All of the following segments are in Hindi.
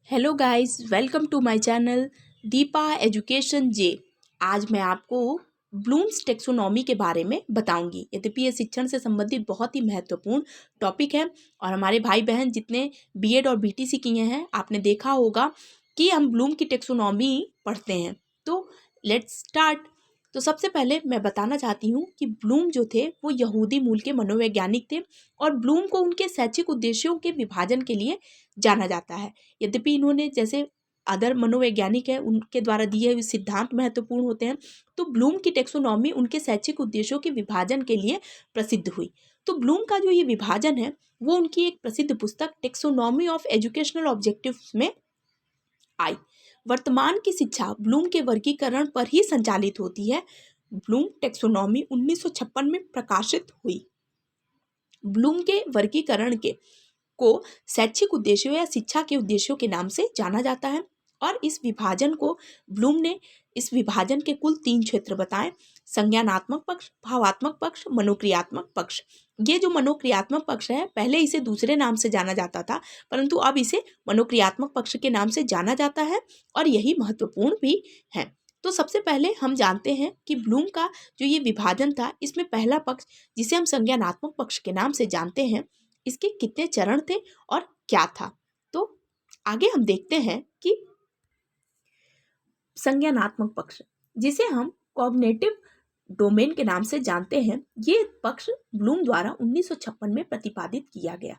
Hello guys, welcome to my channel Deepa education जे। आज मैं आपको ब्लूम्स टेक्सोनॉमी के बारे में बताऊंगी। यद्यपि ये शिक्षण से संबंधित बहुत ही महत्वपूर्ण टॉपिक है और हमारे भाई बहन जितने बीएड और बीटीसी किए हैं, आपने देखा होगा कि हम ब्लूम की टेक्सोनॉमी पढ़ते हैं। तो लेट्स स्टार्ट। तो सबसे पहले मैं बताना चाहती हूँ कि ब्लूम जो थे वो यहूदी मूल के मनोवैज्ञानिक थे और ब्लूम को उनके शैक्षिक उद्देश्यों के विभाजन के लिए जाना जाता है। यद्यपि इन्होंने जैसे अदर मनोवैज्ञानिक है उनके द्वारा दिए हुए सिद्धांत महत्वपूर्ण होते हैं, तो ब्लूम की टेक्सोनॉमी उनके शैक्षिक उद्देश्यों के विभाजन के लिए प्रसिद्ध हुई। तो ब्लूम का जो ये विभाजन है वो उनकी एक प्रसिद्ध पुस्तक टेक्सोनॉमी ऑफ एजुकेशनल ऑब्जेक्टिव्स में आई। वर्तमान की शिक्षा ब्लूम के वर्गीकरण पर ही संचालित होती है। ब्लूम टेक्सोनॉमी 1956 में प्रकाशित हुई। ब्लूम के वर्गीकरण के को शैक्षिक उद्देश्यों या शिक्षा के उद्देश्यों के नाम से जाना जाता है और इस विभाजन को ब्लूम ने इस विभाजन के कुल 3 क्षेत्र बताए: संज्ञानात्मक पक्ष, भावात्मक पक्ष, मनोक्रियात्मक पक्ष। ये जो मनोक्रियात्मक पक्ष है, पहले इसे दूसरे नाम से जाना जाता था, परंतु अब इसे मनोक्रियात्मक पक्ष के नाम से जाना जाता है और यही महत्वपूर्ण भी है। तो सबसे पहले हम जानते हैं कि ब्लूम का जो ये विभाजन था, इसमें पहला पक्ष जिसे हम संज्ञानात्मक पक्ष के नाम से जानते हैं, इसके कितने चरण थे और क्या था। तो आगे हम देखते हैं कि संज्ञानात्मक पक्ष जिसे हम कॉग्निटिव डोमेन के नाम से जानते हैं, ये पक्ष ब्लूम द्वारा 1956 में प्रतिपादित किया गया।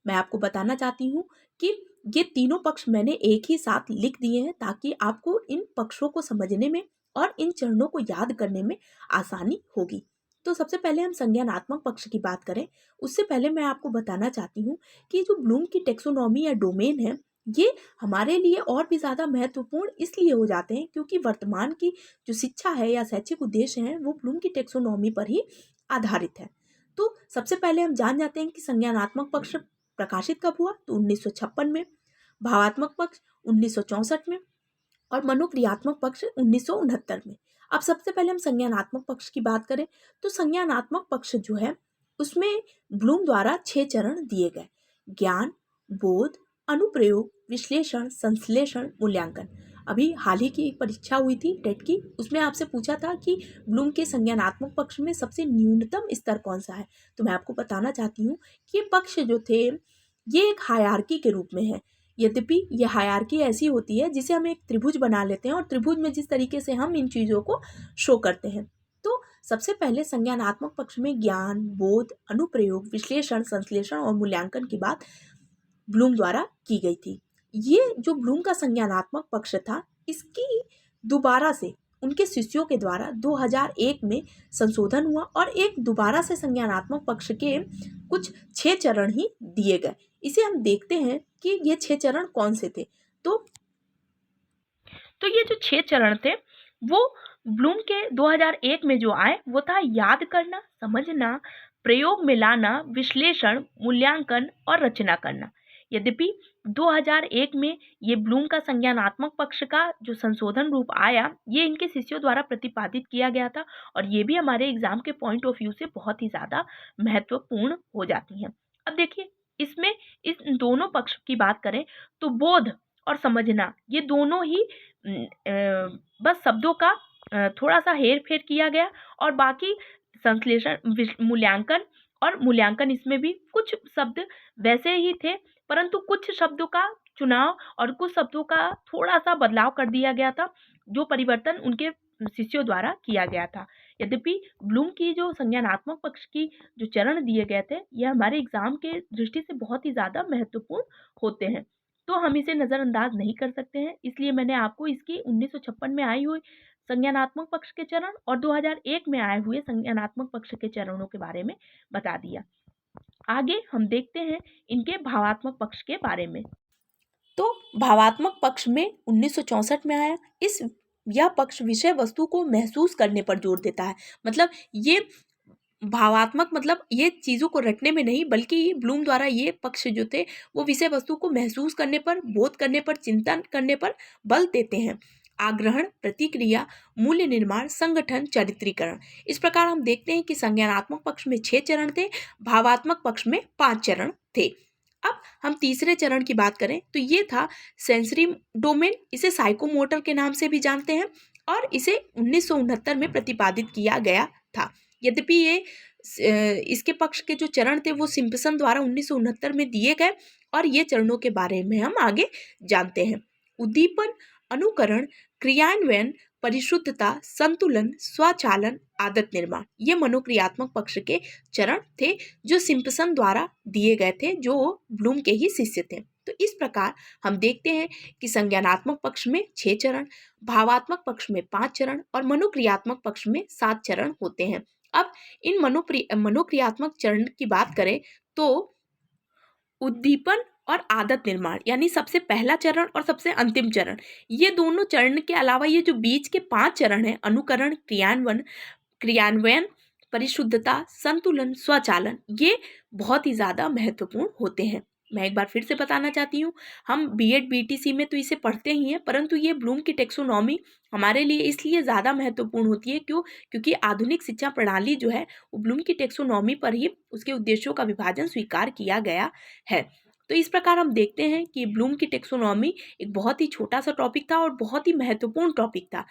मैं आपको बताना चाहती हूँ कि ये तीनों पक्ष मैंने एक ही साथ लिख दिए हैं ताकि आपको इन पक्षों को समझने में और इन चरणों को याद करने में आसानी होगी। तो सबसे पहले हम संज्ञानात्मक पक्ष की बात करें, उससे पहले मैं आपको बताना चाहती हूँ कि जो ब्लूम की टेक्सोनॉमी या डोमेन है, ये हमारे लिए और भी ज़्यादा महत्वपूर्ण इसलिए हो जाते हैं क्योंकि वर्तमान की जो शिक्षा है या शैक्षिक उद्देश्य हैं वो ब्लूम की टेक्सोनॉमी पर ही आधारित है। तो सबसे पहले हम जान जाते हैं कि संज्ञानात्मक पक्ष प्रकाशित कब हुआ, तो 1956 में, भावात्मक पक्ष 1964 में और मनोक्रियात्मक पक्ष 1969 में। अब सबसे पहले हम संज्ञानात्मक पक्ष की बात करें तो संज्ञानात्मक पक्ष जो है उसमें ब्लूम द्वारा 6 चरण दिए गए: ज्ञान, बोध, अनुप्रयोग, विश्लेषण, संश्लेषण, मूल्यांकन। अभी हाल ही की एक परीक्षा हुई थी टेट की, उसमें आपसे पूछा था कि ब्लूम के संज्ञानात्मक पक्ष में सबसे न्यूनतम स्तर कौन सा है। तो मैं आपको बताना चाहती हूँ कि ये पक्ष जो थे ये एक हायरार्की के रूप में है। यद्यपि यह हायरार्की ऐसी होती है जिसे हम एक त्रिभुज बना लेते हैं और त्रिभुज में जिस तरीके से हम इन चीज़ों को शो करते हैं। तो सबसे पहले संज्ञानात्मक पक्ष में ज्ञान, बोध, अनुप्रयोग, विश्लेषण, संश्लेषण और मूल्यांकन की बात ब्लूम द्वारा की गई थी। ये जो ब्लूम का संज्ञानात्मक पक्ष था, इसकी दोबारा से उनके शिष्यों के द्वारा 2001 में संशोधन हुआ और एक दोबारा से संज्ञानात्मक पक्ष के कुछ 6 चरण ही दिए गए। इसे हम देखते हैं कि ये 6 चरण कौन से थे। तो ये जो 6 चरण थे वो ब्लूम के 2001 में जो आए वो था याद करना, समझना, प्रयोग में लाना, विश्लेषण, मूल्यांकन और रचना करना। यद्यपि 2001 में ये ब्लूम का संज्ञानात्मक पक्ष का जो संशोधन रूप आया, ये इनके शिष्यों द्वारा प्रतिपादित किया गया था और ये भी हमारे एग्जाम के पॉइंट ऑफ व्यू से बहुत ही ज़्यादा महत्वपूर्ण हो जाती हैं। अब देखिए, इसमें इस दोनों पक्ष की बात करें तो बोध और समझना ये दोनों ही बस शब्दों का थोड़ा सा हेर फेर किया गया और बाकी संश्लेषण, मूल्यांकन इसमें भी कुछ शब्द वैसे ही थे, परंतु कुछ शब्दों का चुनाव और कुछ शब्दों का थोड़ा सा बदलाव कर दिया गया था, जो परिवर्तन उनके शिष्यों द्वारा किया गया था। यद्यपि ब्लूम की जो संज्ञानात्मक पक्ष की जो चरण दिए गए थे, यह हमारे एग्जाम के दृष्टि से बहुत ही ज़्यादा महत्वपूर्ण होते हैं, तो हम इसे नज़रअंदाज नहीं कर सकते हैं। इसलिए मैंने आपको इसकी 1956 में आई हुई संज्ञानात्मक पक्ष के चरण और 2001 में आए हुए संज्ञानात्मक पक्ष के चरणों के बारे में बता दिया। आगे हम देखते हैं इनके भावात्मक पक्ष के बारे में। तो भावात्मक पक्ष में 1964 में आया। यह पक्ष विषय वस्तु को महसूस करने पर जोर देता है। मतलब ये भावात्मक मतलब ये चीज़ों को रटने में नहीं, बल्कि ब्लूम द्वारा ये पक्ष जो थे वो विषय वस्तु को महसूस करने पर, बोध करने पर, चिंतन करने पर बल देते हैं। आग्रहण, प्रतिक्रिया, मूल्य निर्माण, संगठन, चरित्रीकरण। इस प्रकार हम देखते हैं कि संज्ञानात्मक पक्ष में 6 चरण थे, भावात्मक पक्ष में 5 चरण थे। अब हम तीसरे चरण की बात करें तो ये था सेंसरी डोमेन, इसे साइकोमोटर के नाम से भी जानते हैं और इसे 1969 में प्रतिपादित किया गया था। यद्यपि इसके पक्ष के जो चरण थे वो सिम्पसन द्वारा 1969 में दिए गए और ये चरणों के बारे में हम आगे जानते हैं। उद्दीपन, अनुकरण, क्रियान्वयन, परिशुद्धता, संतुलन, स्वचालन, आदत निर्माण, ये मनोक्रियात्मक पक्ष के चरण थे जो सिम्पसन द्वारा दिए गए थे, जो ब्लूम के ही शिष्य थे। तो इस प्रकार हम देखते हैं कि संज्ञानात्मक पक्ष में 6 चरण, भावात्मक पक्ष में 5 चरण और मनोक्रियात्मक पक्ष में 7 चरण होते हैं। अब इन मनोक्रियात्मक चरण की बात करें तो उद्दीपन और आदत निर्माण यानी सबसे पहला चरण और सबसे अंतिम चरण, ये दोनों चरण के अलावा ये जो बीच के 5 चरण हैं, अनुकरण, क्रियान्वयन, परिशुद्धता, संतुलन, स्वचालन, ये बहुत ही ज़्यादा महत्वपूर्ण होते हैं। मैं एक बार फिर से बताना चाहती हूँ, हम बीएड बीटीसी में तो इसे पढ़ते ही हैं, परंतु ये ब्लूम की टेक्सोनॉमी हमारे लिए इसलिए ज़्यादा महत्वपूर्ण होती है क्योंकि आधुनिक शिक्षा प्रणाली जो है वो ब्लूम की टेक्सोनॉमी पर ही उसके उद्देश्यों का विभाजन स्वीकार किया गया है। तो इस प्रकार हम देखते हैं कि ब्लूम की टेक्सोनॉमी एक बहुत ही छोटा सा टॉपिक था और बहुत ही महत्वपूर्ण टॉपिक था।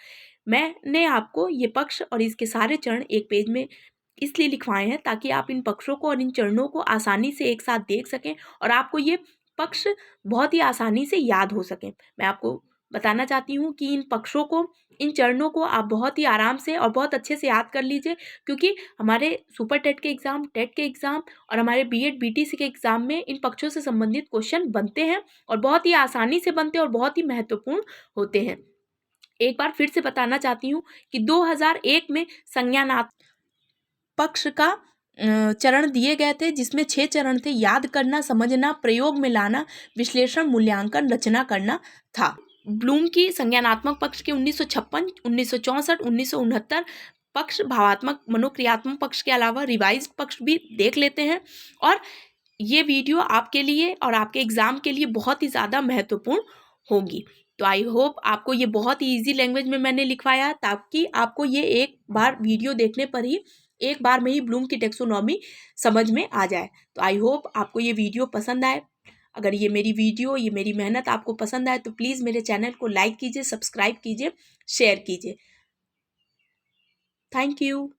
मैंने आपको ये पक्ष और इसके सारे चरण एक पेज में इसलिए लिखवाए हैं ताकि आप इन पक्षों को और इन चरणों को आसानी से एक साथ देख सकें और आपको ये पक्ष बहुत ही आसानी से याद हो सकें। मैं आपको बताना चाहती हूँ कि इन पक्षों को, इन चरणों को आप बहुत ही आराम से और बहुत अच्छे से याद कर लीजिए, क्योंकि हमारे सुपर टेट के एग्ज़ाम, टेट के एग्ज़ाम और हमारे बीएड बीटीसी के एग्ज़ाम में इन पक्षों से संबंधित क्वेश्चन बनते हैं और बहुत ही आसानी से बनते हैं और बहुत ही महत्वपूर्ण होते हैं। एक बार फिर से बताना चाहती हूँ कि 2001 में संज्ञानात्मक पक्ष का चरण दिए गए थे, जिसमें 6 चरण थे। याद करना, समझना, प्रयोग में लाना, विश्लेषण, मूल्यांकन, रचना करना था। ब्लूम की संज्ञानात्मक पक्ष के 1956, 1964, 1969 पक्ष, भावात्मक मनोक्रियात्मक पक्ष के अलावा रिवाइज्ड पक्ष भी देख लेते हैं और ये वीडियो आपके लिए और आपके एग्ज़ाम के लिए बहुत ही ज़्यादा महत्वपूर्ण होगी। तो आई होप आपको ये बहुत ही ईजी लैंग्वेज में मैंने लिखवाया ताकि आपको ये एक बार वीडियो देखने पर ही, एक बार में ही ब्लूम की टेक्सोनॉमी समझ में आ जाए। तो आई होप आपको ये वीडियो पसंद आए। अगर ये मेरी वीडियो, ये मेरी मेहनत आपको पसंद आए तो प्लीज़ मेरे चैनल को लाइक कीजिए, सब्सक्राइब कीजिए, शेयर कीजिए। Thank you.